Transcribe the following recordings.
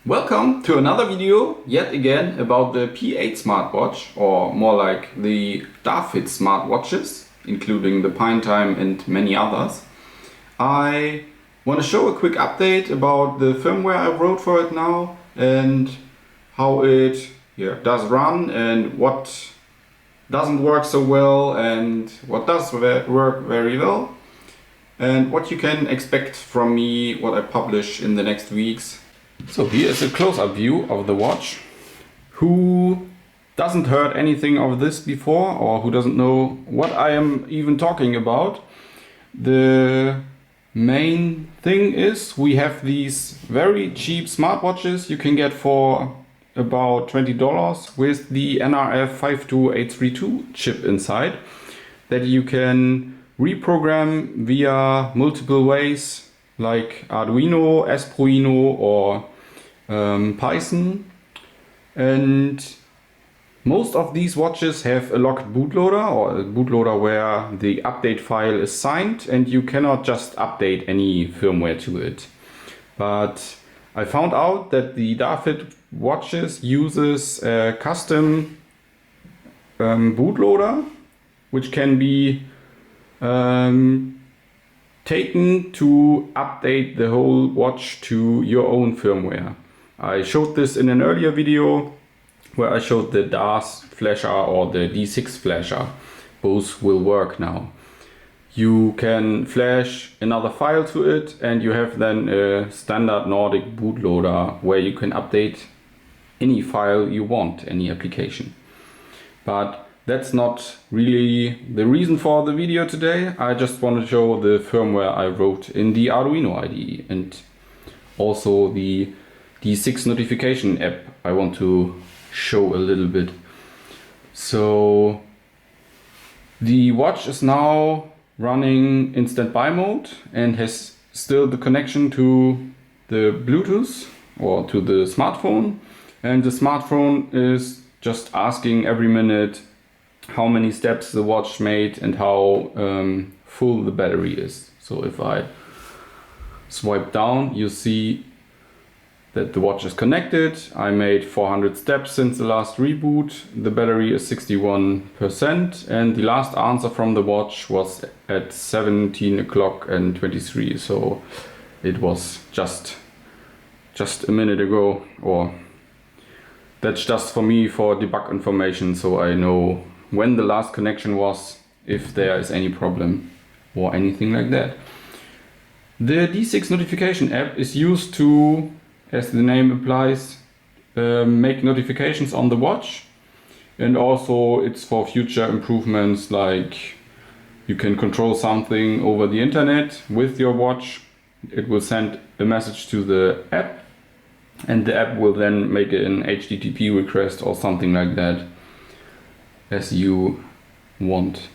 Welcome to another video, yet again, about the P8 smartwatch, or more like the DaFlasher smartwatches, including the Pine Time and many others. I want to show a quick update about the firmware I wrote for it now and how it does run and what doesn't work so well and what does work very well and what you can expect from me, what I publish in the next weeks. So here is a close-up view of the watch. Who doesn't heard anything of this before, or who doesn't know what I am even talking about? The main thing is we have these very cheap smartwatches you can get for about $20 with the nRF52832 chip inside that you can reprogram via multiple ways like Arduino, Arduino or Python, and most of these watches have a locked bootloader, or a bootloader where the update file is signed and you cannot just update any firmware to it. But I found out that the DaFlasher watches uses a custom bootloader which can be taken to update the whole watch to your own firmware. I showed this in an earlier video where I showed the DaFlasher or the DaFlasher. Both will work now. You can flash another file to it and you have then a standard Nordic bootloader where you can update any file you want, any application. But that's not really the reason for the video today. I just want to show the firmware I wrote in the Arduino IDE and also the D6 notification app I want to show a little bit. So the watch is now running in standby mode and has still the connection to the Bluetooth or to the smartphone, and the smartphone is just asking every minute how many steps the watch made and how full the battery is. So if I swipe down, you see that the watch is connected. I made 400 steps since the last reboot. The battery is 61% and the last answer from the watch was at 17 o'clock and 23. So it was just a minute ago, or that's just for me for debug information, so I know when the last connection was, if there is any problem or anything like that. The D6 notification app is used to, as the name implies, make notifications on the watch, and also it's for future improvements, like you can control something over the internet with your watch. It will send a message to the app and the app will then make an HTTP request or something like that as you want.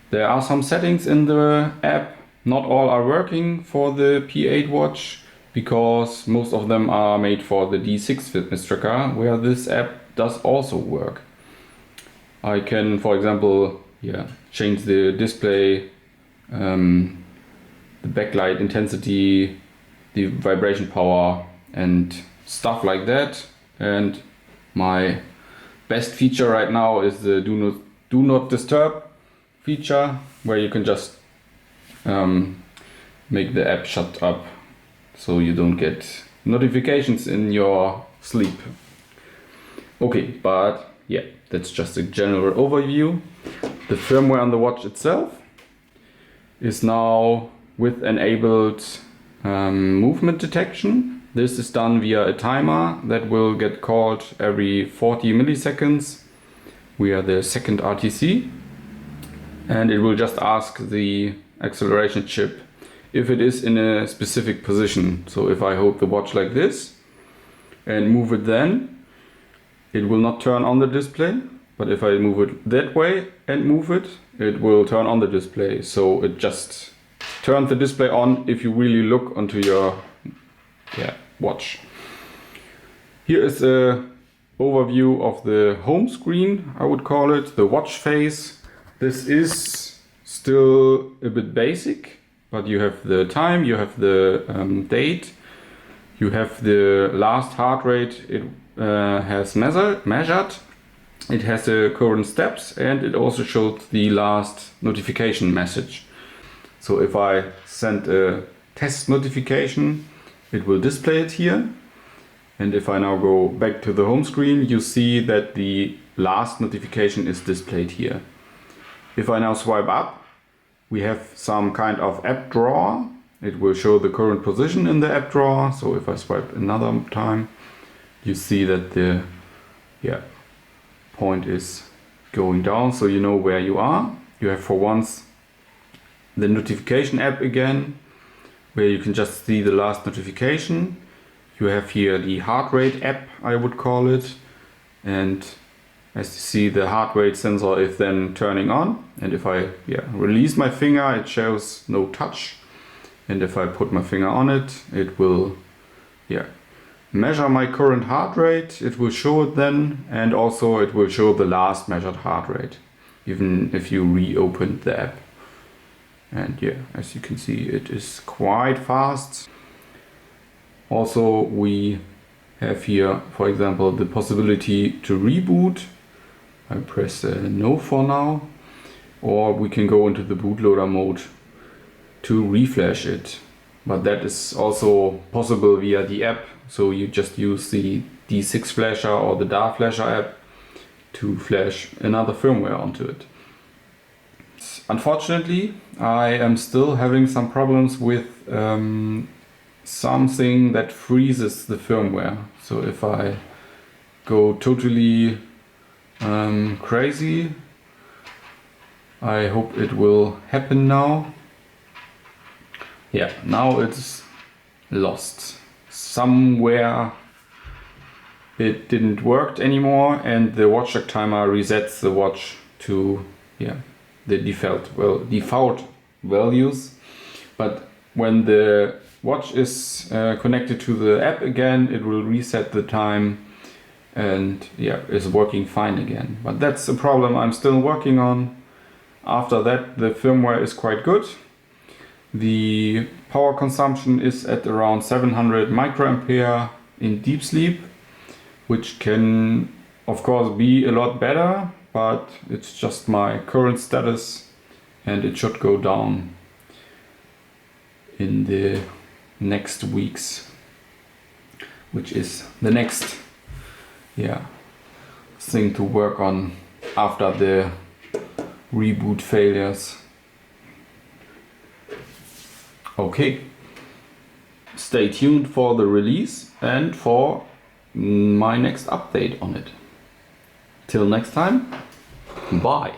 There are some settings in the app. Not all are working for the P8 watch because most of them are made for the D6 fitness tracker, where this app does also work. I can, for example, change the display, the backlight intensity, the vibration power and stuff like that. And my best feature right now is the do not disturb feature, where you can just make the app shut up so you don't get notifications in your sleep. Okay, but yeah, that's just a general overview. The firmware on the watch itself is now with enabled movement detection. This is done via a timer that will get called every 40 milliseconds. We are the second RTC, and it will just ask the acceleration chip if it is in a specific position. So if I hold the watch like this and move it, then it will not turn on the display. But if I move it that way and move it, it will turn on the display. So it just turns the display on if you really look onto your watch. Here is a overview of the home screen, I would call it, the watch face. This is still a bit basic, but you have the time, you have the date, you have the last heart rate it has measured. It has the current steps, and it also shows the last notification message. So if I send a test notification, it will display it here. And if I now go back to the home screen, you see that the last notification is displayed here. If I now swipe up, we have some kind of app drawer. It will show the current position in the app drawer. So if I swipe another time, you see that the point is going down, so you know where you are. You have for once the notification app again, where you can just see the last notification. You have here the heart rate app, I would call it, and as you see, the heart rate sensor is then turning on, and if I release my finger, it shows no touch, and if I put my finger on it, it will measure my current heart rate. It will show it then, and also it will show the last measured heart rate, even if you reopen the app. And as you can see, it is quite fast. Also, we have here, for example, the possibility to reboot. I press no for now, or we can go into the bootloader mode to reflash it. But that is also possible via the app. So you just use the DaFlasher or the DaFlasher app to flash another firmware onto it. Unfortunately, I am still having some problems with something that freezes the firmware. So if I go totally crazy, I hope it will happen now. Now it's lost. Somewhere it didn't work anymore, and the watch timer resets the watch to the default values. But when the watch is connected to the app again, it will reset the time and is working fine again. But that's a problem I'm still working on. After that, the firmware is quite good. The power consumption is at around 700 microampere in deep sleep, which can of course be a lot better, but it's just my current status, and it should go down in the next weeks, which is the next thing to work on after the reboot failures. Okay, stay tuned for the release and for my next update on it. Till next time, bye.